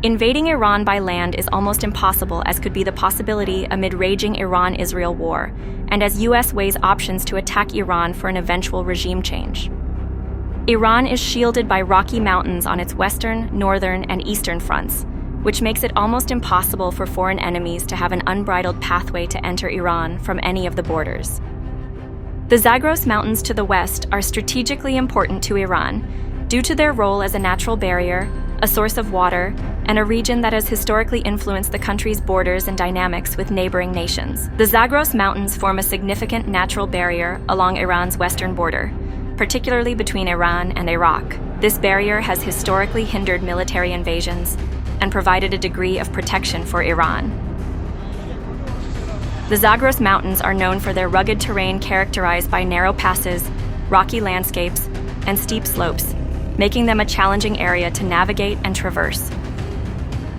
Invading Iran by land is almost impossible, as could be the possibility amid raging Iran-Israel war, and as US weighs options to attack Iran for an eventual regime change. Iran is shielded by rocky mountains on its western, northern, and eastern fronts, which makes it almost impossible for foreign enemies to have an unbridled pathway to enter Iran from any of the borders. The Zagros Mountains to the west are strategically important to Iran due to their role as a natural barrier, a source of water, and a region that has historically influenced the country's borders and dynamics with neighboring nations. The Zagros Mountains form a significant natural barrier along Iran's western border, particularly between Iran and Iraq. This barrier has historically hindered military invasions and provided a degree of protection for Iran. The Zagros Mountains are known for their rugged terrain characterized by narrow passes, rocky landscapes, and steep slopes, making them a challenging area to navigate and traverse.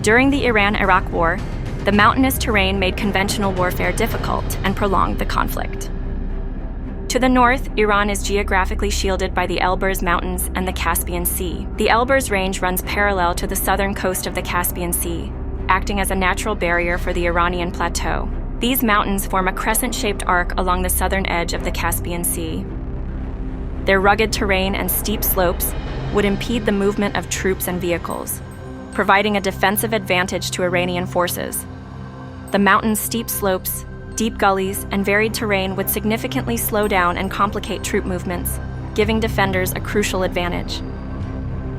During the Iran-Iraq War, the mountainous terrain made conventional warfare difficult and prolonged the conflict. To the north, Iran is geographically shielded by the Elers Mountains and the Caspian Sea. The Elers Range runs parallel to the southern coast of the Caspian Sea, acting as a natural barrier for the Iranian plateau. These mountains form a crescent-shaped arc along the southern edge of the Caspian Sea. Their rugged terrain and steep slopes would impede the movement of troops and vehicles, providing a defensive advantage to Iranian forces. The mountain's steep slopes, deep gullies, and varied terrain would significantly slow down and complicate troop movements, giving defenders a crucial advantage.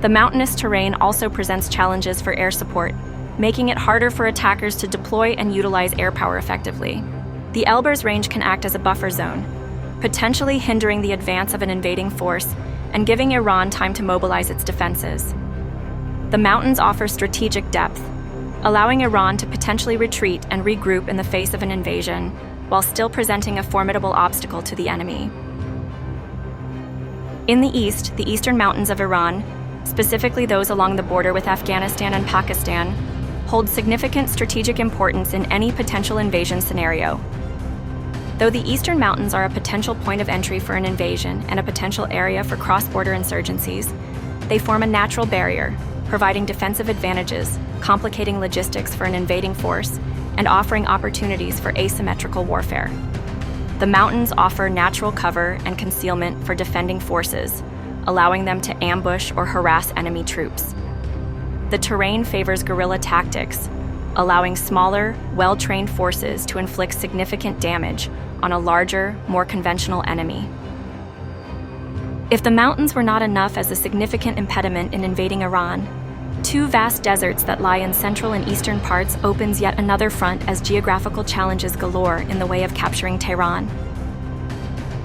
The mountainous terrain also presents challenges for air support, making it harder for attackers to deploy and utilize air power effectively. The Elers Range can act as a buffer zone, potentially hindering the advance of an invading force and giving Iran time to mobilize its defenses. The mountains offer strategic depth, allowing Iran to potentially retreat and regroup in the face of an invasion, while still presenting a formidable obstacle to the enemy. In the east, the eastern mountains of Iran, specifically those along the border with Afghanistan and Pakistan, hold significant strategic importance in any potential invasion scenario. Though the eastern mountains are a potential point of entry for an invasion and a potential area for cross-border insurgencies, they form a natural barrier, providing defensive advantages, complicating logistics for an invading force, and offering opportunities for asymmetrical warfare. The mountains offer natural cover and concealment for defending forces, allowing them to ambush or harass enemy troops. The terrain favors guerrilla tactics, allowing smaller, well-trained forces to inflict significant damage on a larger, more conventional enemy. If the mountains were not enough as a significant impediment in invading Iran, two vast deserts that lie in central and eastern parts opens yet another front as geographical challenges galore in the way of capturing Tehran.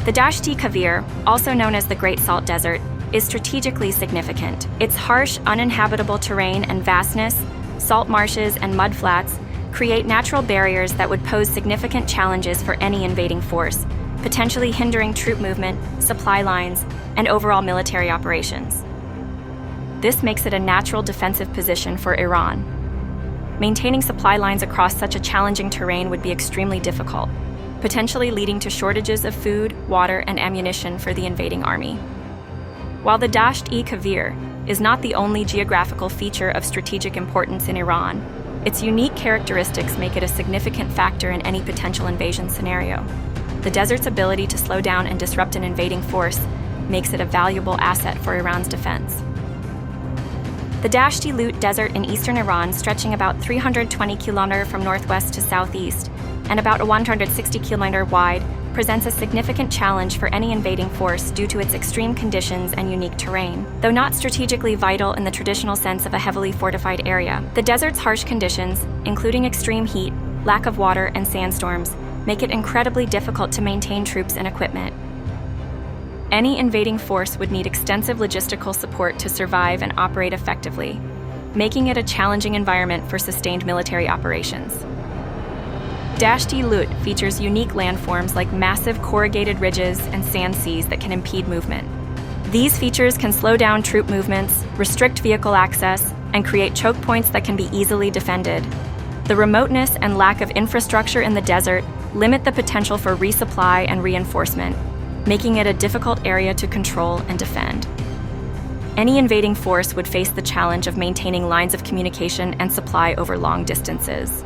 The Dasht-e-Kavir, also known as the Great Salt Desert, is strategically significant. Its harsh, uninhabitable terrain and vastness, salt marshes and mudflats, create natural barriers that would pose significant challenges for any invading force, potentially hindering troop movement, supply lines, and overall military operations. This makes it a natural defensive position for Iran. Maintaining supply lines across such a challenging terrain would be extremely difficult, potentially leading to shortages of food, water, and ammunition for the invading army. While the Dasht-e-Kavir is not the only geographical feature of strategic importance in Iran, its unique characteristics make it a significant factor in any potential invasion scenario. The desert's ability to slow down and disrupt an invading force makes it a valuable asset for Iran's defense. The Dasht-e-Lut Desert in eastern Iran, stretching about 320 km from northwest to southeast and about 160 km wide, presents a significant challenge for any invading force due to its extreme conditions and unique terrain. Though not strategically vital in the traditional sense of a heavily fortified area, the desert's harsh conditions, including extreme heat, lack of water, and sandstorms, make it incredibly difficult to maintain troops and equipment. Any invading force would need extensive logistical support to survive and operate effectively, making it a challenging environment for sustained military operations. Dasht-e-Lut features unique landforms like massive corrugated ridges and sand seas that can impede movement. These features can slow down troop movements, restrict vehicle access, and create choke points that can be easily defended. The remoteness and lack of infrastructure in the desert limit the potential for resupply and reinforcement, making it a difficult area to control and defend. Any invading force would face the challenge of maintaining lines of communication and supply over long distances.